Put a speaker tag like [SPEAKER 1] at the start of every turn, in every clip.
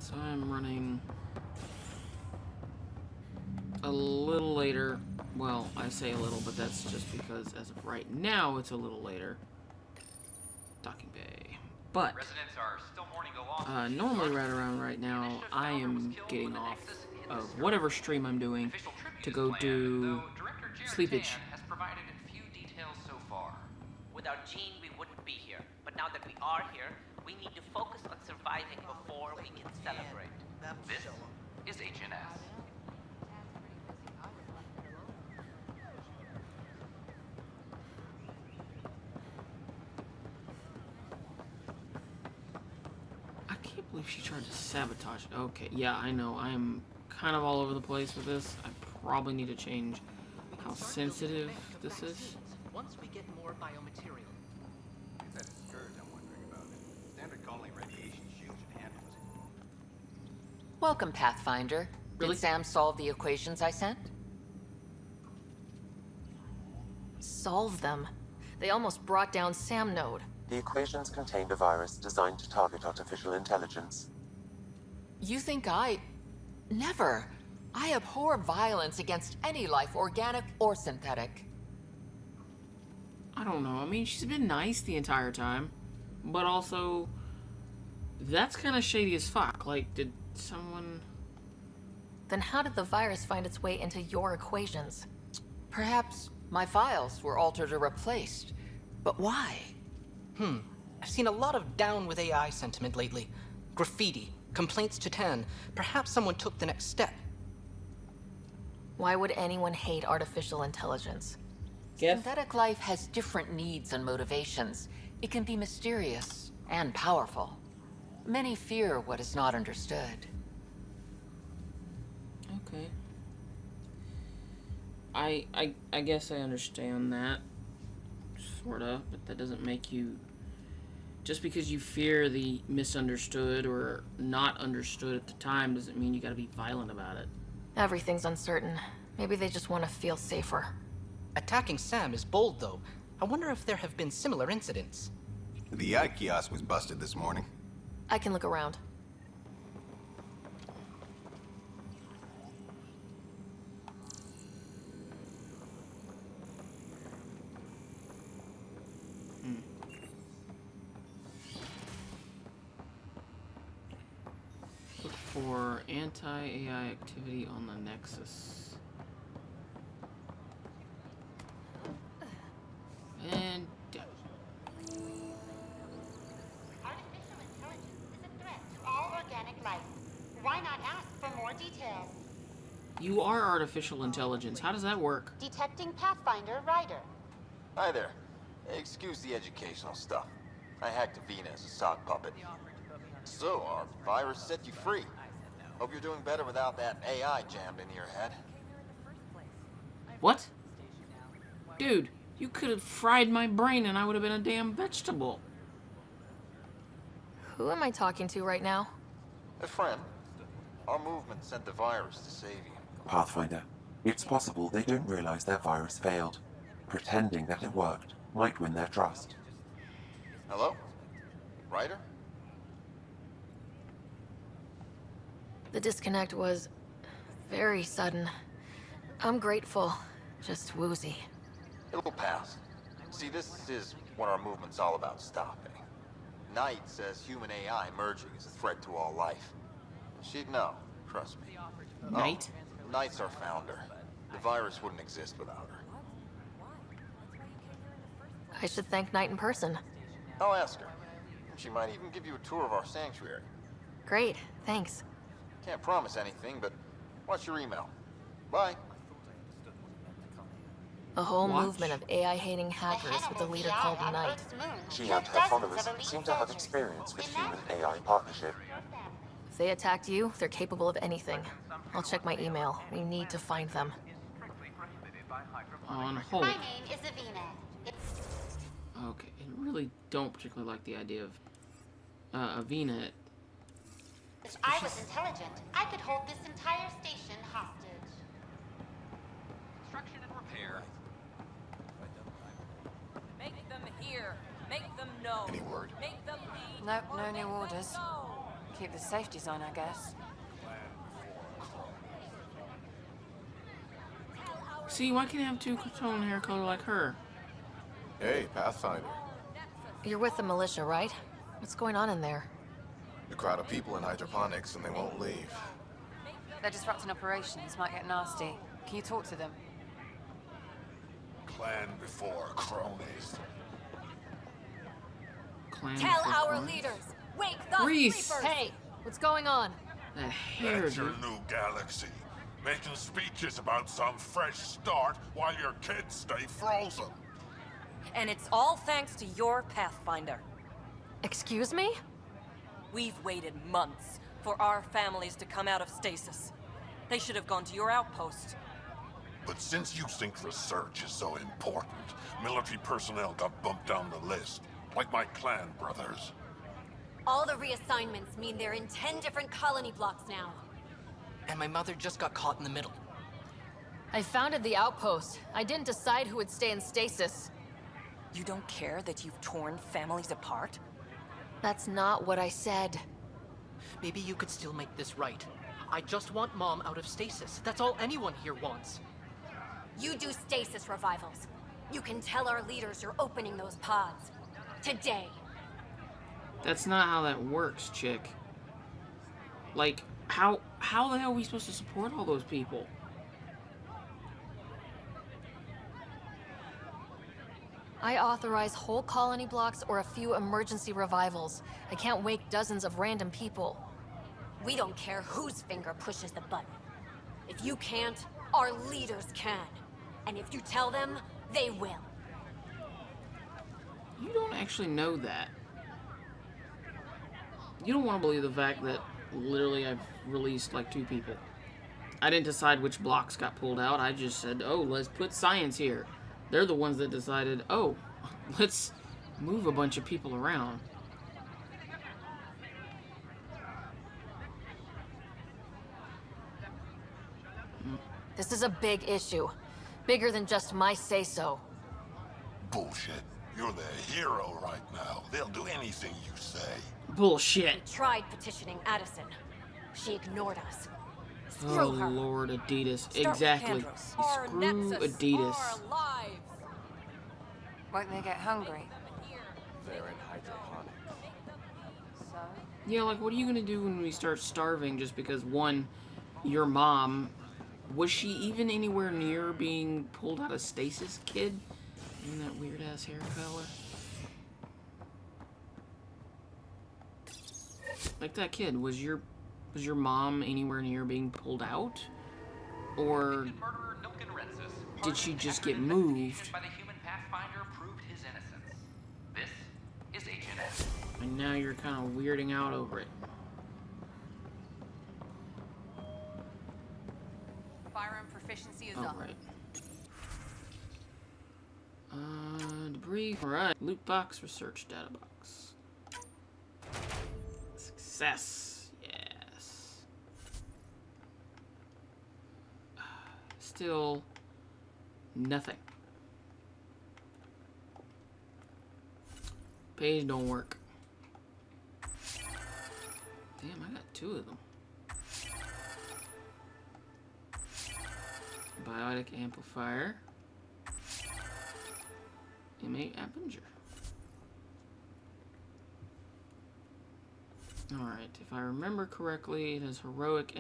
[SPEAKER 1] So I'm running a little later. Well, I say a little, but that's just because as of right now, it's a little later. Docking bay. But normally right around right now, I am getting off of whatever stream I'm doing to go do sleepage.
[SPEAKER 2] Without Jean, we wouldn't be here. But now that we are here, we need to focus on surviving before we can celebrate. This is HNS.
[SPEAKER 1] I can't believe she tried to sabotage it. Okay, yeah, I know. I'm kind of all over the place with this. I probably need to change how sensitive this is.
[SPEAKER 2] Once we get more biomaterial.
[SPEAKER 3] That's the surge I'm wondering about. Standard colony radiation shield should handle it.
[SPEAKER 4] Welcome, Pathfinder.
[SPEAKER 1] Really?
[SPEAKER 4] Did Sam solve the equations I sent?
[SPEAKER 5] Solve them. They almost brought down Sam Node.
[SPEAKER 6] The equations contained a virus designed to target artificial intelligence.
[SPEAKER 4] You think I... Never. I abhor violence against any life, organic or synthetic.
[SPEAKER 1] I don't know. I mean, she's been nice the entire time. But also, that's kind of shady as fuck. Like, did someone...
[SPEAKER 5] Then how did the virus find its way into your equations?
[SPEAKER 4] Perhaps my files were altered or replaced. But why?
[SPEAKER 2] I've seen a lot of down with AI sentiment lately. Graffiti, complaints to 10. Perhaps someone took the next step.
[SPEAKER 5] Why would anyone hate artificial intelligence?
[SPEAKER 4] Synthetic life has different needs and motivations. It can be mysterious and powerful. Many fear what is not understood.
[SPEAKER 1] Okay. I guess I understand that. Sorta, but that doesn't make you... Just because you fear the misunderstood or not understood at the time doesn't mean you gotta be violent about it.
[SPEAKER 5] Everything's uncertain. Maybe they just want to feel safer.
[SPEAKER 2] Attacking Sam is bold, though. I wonder if there have been similar incidents.
[SPEAKER 3] The AI kiosk was busted this morning.
[SPEAKER 5] I can look around.
[SPEAKER 1] Look for anti-AI activity on the Nexus. And done.
[SPEAKER 7] Artificial intelligence is a threat to all organic life. Why not ask for more details?
[SPEAKER 1] You are artificial intelligence. How does that work?
[SPEAKER 7] Detecting Pathfinder Rider.
[SPEAKER 8] Hi there. Excuse the educational stuff. I hacked Avina as a sock puppet. So, our virus set you free. Hope you're doing better without that AI jammed into your head.
[SPEAKER 1] What? Dude, you could have fried my brain and I would have been a damn vegetable.
[SPEAKER 5] Who am I talking to right now?
[SPEAKER 8] A friend. Our movement sent the virus to save you.
[SPEAKER 6] Pathfinder, it's possible they don't realize their virus failed. Pretending that it worked might win their trust.
[SPEAKER 8] Hello? Ryder?
[SPEAKER 5] The disconnect was very sudden. I'm grateful, just woozy.
[SPEAKER 8] It'll pass. See, this is what our movement's all about stopping. Knight says human AI merging is a threat to all life. She'd know, trust me.
[SPEAKER 1] Knight?
[SPEAKER 8] Oh, Knight's our founder. The virus wouldn't exist without her.
[SPEAKER 5] I should thank Knight in person.
[SPEAKER 8] I'll ask her. She might even give you a tour of our sanctuary.
[SPEAKER 5] Great, thanks.
[SPEAKER 8] Can't promise anything, but watch your email. Bye.
[SPEAKER 5] A whole
[SPEAKER 1] Watch.
[SPEAKER 5] movement of AI-hating hackers with a leader called Knight.
[SPEAKER 6] She and her followers seem to have experience with human-AI partnership.
[SPEAKER 5] If they attacked you, they're capable of anything. I'll check my email. We need to find them.
[SPEAKER 1] On hold.
[SPEAKER 7] My name is Avina.
[SPEAKER 1] Okay, I really don't particularly like the idea of Avina.
[SPEAKER 7] If I was intelligent, I could hold this entire station hostage.
[SPEAKER 9] Construction and repair.
[SPEAKER 10] Make them hear. Make them know.
[SPEAKER 3] Any word?
[SPEAKER 10] Make them lead.
[SPEAKER 5] No new orders.
[SPEAKER 9] Keep the safeties on, I guess.
[SPEAKER 1] See, why can't I have two-tone hair color like her?
[SPEAKER 10] Hey, Pathfinder.
[SPEAKER 5] You're with the militia, right? What's going on in there?
[SPEAKER 10] A crowd of people in hydroponics and they won't leave.
[SPEAKER 9] They're disrupting operations, might get nasty. Can you talk to them?
[SPEAKER 11] Clan before cronies.
[SPEAKER 1] Clan
[SPEAKER 12] Tell
[SPEAKER 1] before
[SPEAKER 12] our
[SPEAKER 1] clones?
[SPEAKER 12] leaders! Wake the
[SPEAKER 1] Reese!
[SPEAKER 12] sleepers!
[SPEAKER 5] Hey, what's going on?
[SPEAKER 1] That hair,
[SPEAKER 11] That's your
[SPEAKER 1] dude.
[SPEAKER 11] new galaxy. Making speeches about some fresh start while your kids stay frozen.
[SPEAKER 12] And it's all thanks to your Pathfinder.
[SPEAKER 5] Excuse me?
[SPEAKER 12] We've waited months for our families to come out of stasis. They should have gone to your outpost.
[SPEAKER 11] But since you think research is so important, military personnel got bumped down the list, like my clan brothers.
[SPEAKER 12] All the reassignments mean they're in 10 different colony blocks now.
[SPEAKER 2] And my mother just got caught in the middle.
[SPEAKER 5] I founded the outpost. I didn't decide who would stay in stasis.
[SPEAKER 12] You don't care that you've torn families apart?
[SPEAKER 5] That's not what I said.
[SPEAKER 2] Maybe you could still make this right. I just want Mom out of stasis. That's all anyone here wants.
[SPEAKER 12] You do stasis revivals. You can tell our leaders you're opening those pods. Today.
[SPEAKER 1] That's not how that works, chick. Like, how the hell are we supposed to support all those people?
[SPEAKER 5] I authorize whole colony blocks or a few emergency revivals. I can't wake dozens of random people.
[SPEAKER 12] We don't care whose finger pushes the button. If you can't, our leaders can. And if you tell them, they will.
[SPEAKER 1] You don't actually know that. You don't want to believe the fact that literally I've released like 2 people. I didn't decide which blocks got pulled out. I just said, oh, let's put science here. They're the ones that decided, oh, let's move a bunch of people around.
[SPEAKER 5] This is a big issue. Bigger than just my say-so.
[SPEAKER 11] Bullshit. You're the hero right now. They'll do anything you say.
[SPEAKER 1] Bullshit.
[SPEAKER 12] We tried petitioning Addison. She ignored us.
[SPEAKER 1] Oh,
[SPEAKER 12] Screw her.
[SPEAKER 1] Lord, Adidas.
[SPEAKER 12] Start with
[SPEAKER 1] Exactly.
[SPEAKER 12] Candros. Our
[SPEAKER 1] Screw
[SPEAKER 12] Nexus,
[SPEAKER 1] Adidas.
[SPEAKER 12] our lives.
[SPEAKER 9] Won't they get hungry?
[SPEAKER 10] They're in hydroponics.
[SPEAKER 9] So?
[SPEAKER 1] Yeah, like, what are you gonna do when we start starving just because, one, your mom, was she even anywhere near being pulled out of stasis, kid? In that weird-ass hair color? Like that kid, was your mom anywhere near being pulled out? Or did she just get moved?
[SPEAKER 2] By the human Pathfinder proved his innocence. This is HNS.
[SPEAKER 1] And now you're kind of weirding out over it.
[SPEAKER 9] Firearm proficiency is up.
[SPEAKER 1] Alright. Debris. Alright. Loot box, research data box. Success. Yes. Still nothing. Page don't work. Damn, I got 2 of them. Biotic amplifier. M8 Appinger. Alright, if I remember correctly, it is heroic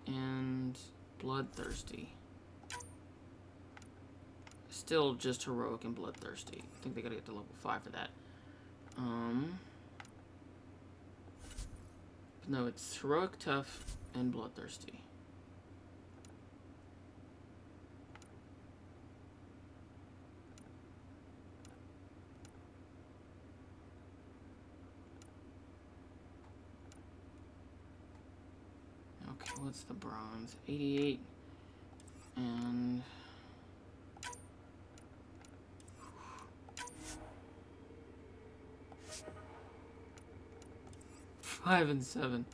[SPEAKER 1] and bloodthirsty. Still just heroic and bloodthirsty. I think they gotta get to level 5 for that. No, it's heroic, tough, and bloodthirsty. Okay, what's the bronze? 88 and 5 and 7.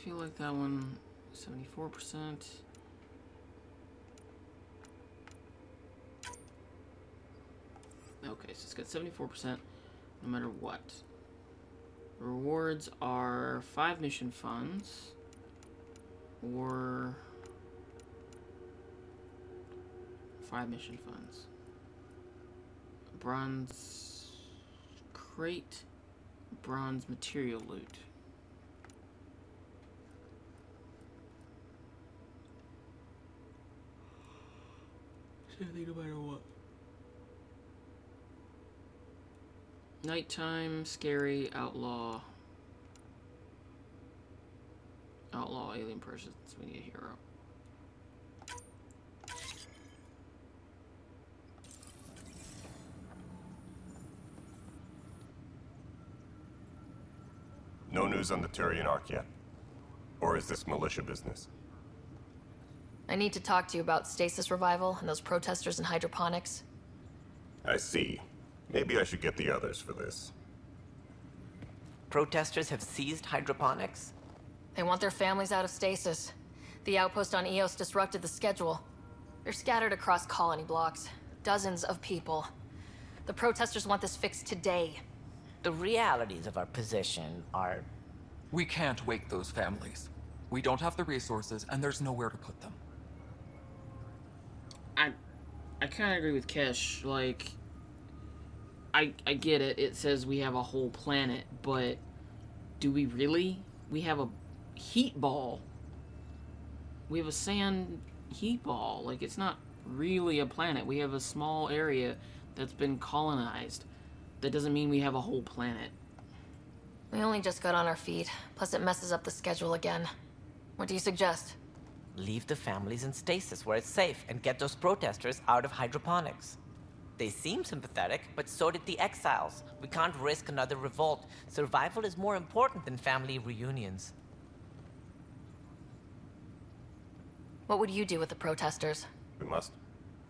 [SPEAKER 1] feel like that one, 74%. Okay, so it's got 74% no matter what. Rewards are 5 mission funds or 5 mission funds. Bronze crate, bronze material loot. Same thing no matter what. Nighttime, scary, outlaw. Outlaw, alien persons. We need a hero.
[SPEAKER 13] No news on the Turian Ark yet? Or is this militia business?
[SPEAKER 5] I need to talk to you about stasis revival and those protesters in hydroponics.
[SPEAKER 13] I see. Maybe I should get the others for this.
[SPEAKER 2] Protesters have seized hydroponics?
[SPEAKER 5] They want their families out of stasis. The outpost on Eos disrupted the schedule. They're scattered across colony blocks. Dozens of people. The protesters want this fixed today.
[SPEAKER 2] The realities of our position are...
[SPEAKER 14] We can't wake those families. We don't have the resources, and there's nowhere to put them.
[SPEAKER 1] I kind of agree with Kesh. Like, I get it. It says we have a whole planet, but do we really? We have a heat ball. We have a sand heat ball. Like, it's not really a planet. We have a small area that's been colonized. That doesn't mean we have a whole planet.
[SPEAKER 5] We only just got on our feet. Plus it messes up the schedule again. What do you suggest?
[SPEAKER 2] Leave the families in stasis where it's safe and get those protesters out of hydroponics. They seem sympathetic, but so did the exiles. We can't risk another revolt. Survival is more important than family reunions.
[SPEAKER 5] What would you do with the protesters?
[SPEAKER 13] We must.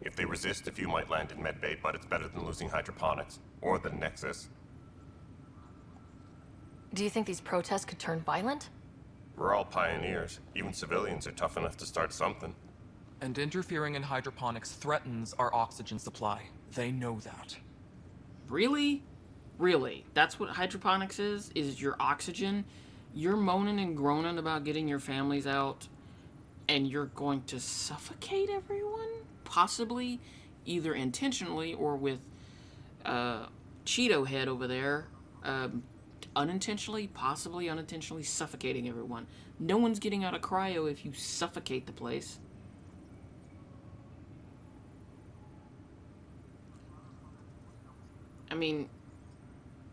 [SPEAKER 13] If they resist, a few might land in medbay, but it's better than losing hydroponics. Or the Nexus.
[SPEAKER 5] Do you think these protests could turn violent?
[SPEAKER 13] We're all pioneers. Even civilians are tough enough to start something.
[SPEAKER 14] And interfering in hydroponics threatens our oxygen supply. They know that.
[SPEAKER 1] Really? Really? That's what hydroponics is? Is your oxygen? You're moaning and groaning about getting your families out, and you're going to suffocate everyone? Possibly, either intentionally or with Cheeto Head over there, unintentionally, possibly unintentionally suffocating everyone. No one's getting out of cryo if you suffocate the place. I mean,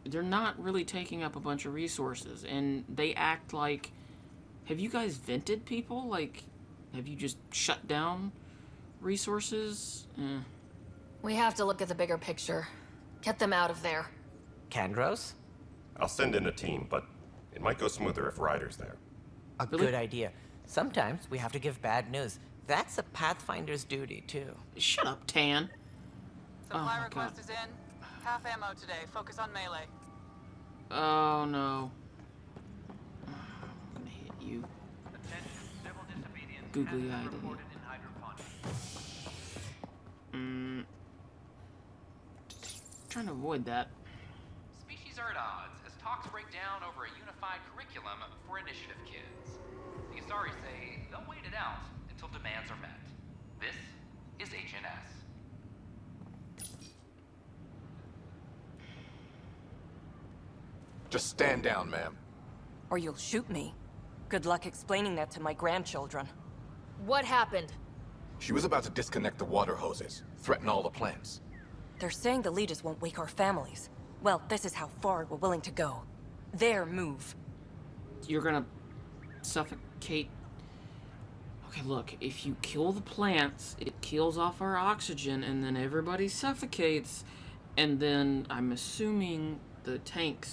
[SPEAKER 1] they're not really taking up a bunch of resources, and they act like... Have you guys vented people? Like, have you just shut down resources?
[SPEAKER 5] We have to look at the bigger picture. Get them out of there.
[SPEAKER 2] Kandros?
[SPEAKER 13] I'll send in a team, but it might go smoother if Ryder's there.
[SPEAKER 2] A good idea. Sometimes we have to give bad news. That's a Pathfinder's duty, too.
[SPEAKER 1] Shut up, Tan.
[SPEAKER 15] Supply request is in. Half ammo today. Focus on melee.
[SPEAKER 1] Oh, no. I'm gonna hit you. Googly-eyed idiot. Trying to avoid that.
[SPEAKER 16] Species are at odds as talks break down over a unified curriculum for initiative kids. The Asari say they'll wait it out until demands are met. This is HNS.
[SPEAKER 10] Just stand down, ma'am.
[SPEAKER 17] Or you'll shoot me. Good luck explaining that to my grandchildren.
[SPEAKER 5] What happened?
[SPEAKER 10] She was about to disconnect the water hoses, threaten all the plants.
[SPEAKER 17] They're saying the leaders won't wake our families. Well, this is how far we're willing to go. Their move.
[SPEAKER 1] You're gonna suffocate... Okay, look, if you kill the plants, it kills off our oxygen, and then everybody suffocates, and then I'm assuming the tanks